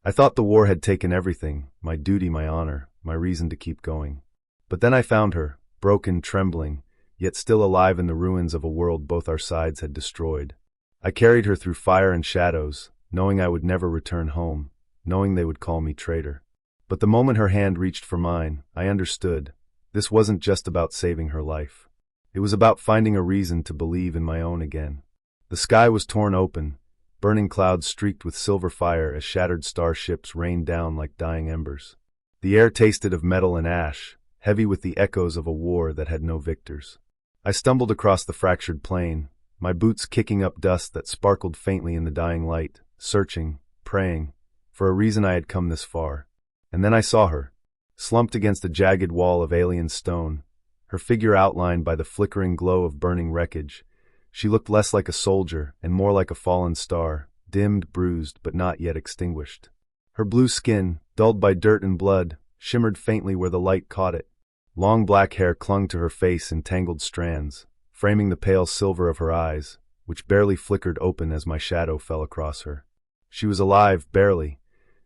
I thought the war had taken everything, my duty, my honor, my reason to keep going. But then I found her, broken, trembling, yet still alive in the ruins of a world both our sides had destroyed. I carried her through fire and shadows, knowing I would never return home, knowing they would call me traitor. But the moment her hand reached for mine, I understood. This wasn't just about saving her life. It was about finding a reason to believe in my own again. The sky was torn open, burning clouds streaked with silver fire as shattered starships rained down like dying embers. The air tasted of metal and ash, heavy with the echoes of a war that had no victors. I stumbled across the fractured plain, my boots kicking up dust that sparkled faintly in the dying light, searching, praying, for a reason I had come this far. And then I saw her, slumped against a jagged wall of alien stone, her figure outlined by the flickering glow of burning wreckage. She looked less like a soldier and more like a fallen star, dimmed, bruised, but not yet extinguished. Her blue skin, dulled by dirt and blood, shimmered faintly where the light caught it. Long black hair clung to her face in tangled strands, framing the pale silver of her eyes, which barely flickered open as my shadow fell across her. She was alive, barely,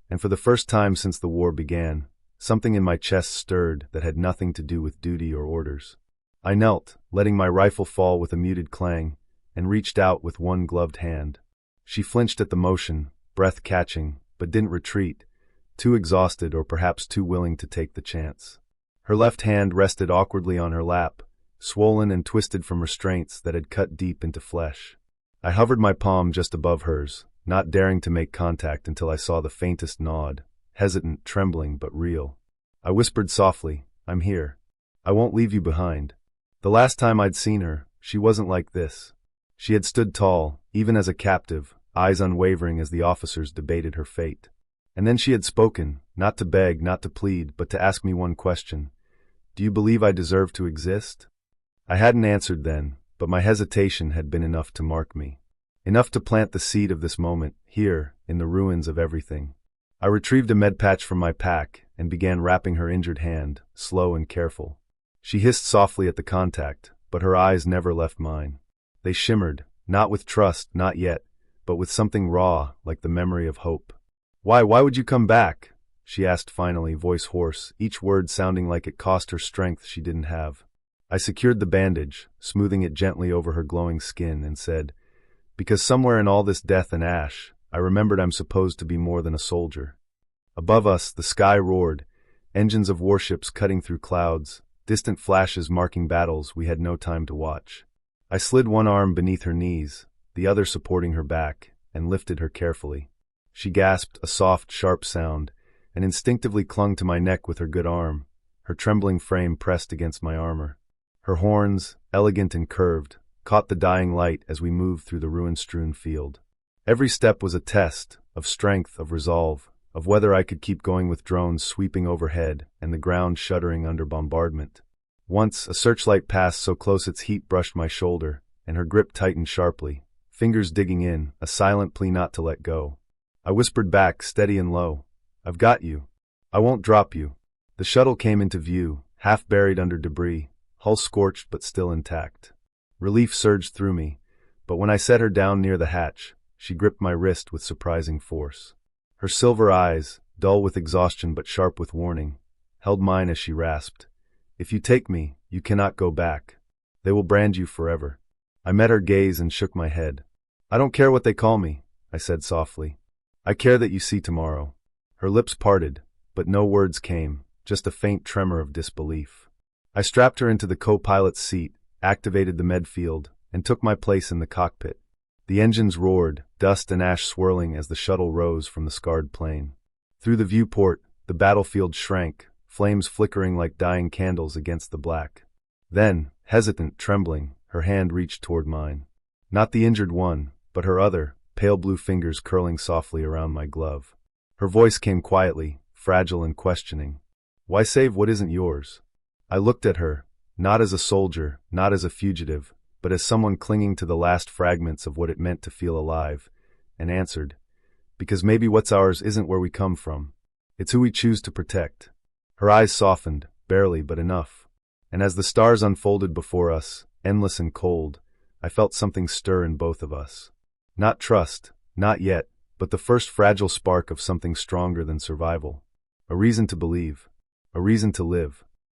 and for the first time since the war began, something in my chest stirred that had nothing to do with duty or orders. I knelt, letting my rifle fall with a muted clang, and reached out with one gloved hand. She flinched at the motion, breath catching, but didn't retreat, too exhausted or perhaps too willing to take the chance. Her left hand rested awkwardly on her lap, swollen and twisted from restraints that had cut deep into flesh. I hovered my palm just above hers, not daring to make contact until I saw the faintest nod, hesitant, trembling, but real. I whispered softly, "I'm here. I won't leave you behind." The last time I'd seen her, she wasn't like this. She had stood tall, even as a captive, eyes unwavering as the officers debated her fate. And then she had spoken, not to beg, not to plead, but to ask me one question. "Do you believe I deserve to exist?" I hadn't answered then, but my hesitation had been enough to mark me. Enough to plant the seed of this moment, here, in the ruins of everything. I retrieved a med patch from my pack and began wrapping her injured hand, slow and careful. She hissed softly at the contact, but her eyes never left mine. They shimmered, not with trust, not yet, but with something raw, like the memory of hope. Why would you come back?" she asked finally, voice hoarse, each word sounding like it cost her strength she didn't have. I secured the bandage, smoothing it gently over her glowing skin, and said, "Because somewhere in all this death and ash, I remembered I'm supposed to be more than a soldier." Above us, the sky roared, engines of warships cutting through clouds, distant flashes marking battles we had no time to watch. I slid one arm beneath her knees, the other supporting her back, and lifted her carefully. She gasped a soft, sharp sound, and instinctively clung to my neck with her good arm, her trembling frame pressed against my armor. Her horns, elegant and curved, caught the dying light as we moved through the ruin-strewn field. Every step was a test, of strength, of resolve, of whether I could keep going with drones sweeping overhead and the ground shuddering under bombardment. Once, a searchlight passed so close its heat brushed my shoulder, and her grip tightened sharply, fingers digging in, a silent plea not to let go. I whispered back, steady and low, "I've got you. I won't drop you." The shuttle came into view, half buried under debris, hull scorched but still intact. Relief surged through me, but when I set her down near the hatch, she gripped my wrist with surprising force. Her silver eyes, dull with exhaustion but sharp with warning, held mine as she rasped, "If you take me, you cannot go back. They will brand you forever." I met her gaze and shook my head. "I don't care what they call me," I said softly. "I care that you see tomorrow." Her lips parted, but no words came, just a faint tremor of disbelief. I strapped her into the co-pilot's seat, activated the med field, and took my place in the cockpit. The engines roared, dust and ash swirling as the shuttle rose from the scarred plane. Through the viewport, the battlefield shrank, flames flickering like dying candles against the black. Then, hesitant, trembling, her hand reached toward mine. Not the injured one, but her other, pale blue fingers curling softly around my glove. Her voice came quietly, fragile and questioning. "Why save what isn't yours?" I looked at her, not as a soldier, not as a fugitive, but as someone clinging to the last fragments of what it meant to feel alive, and answered, "Because maybe what's ours isn't where we come from. It's who we choose to protect." Her eyes softened, barely but enough. And as the stars unfolded before us, endless and cold, I felt something stir in both of us. Not trust, not yet, but the first fragile spark of something stronger than survival. A reason to believe. A reason to live.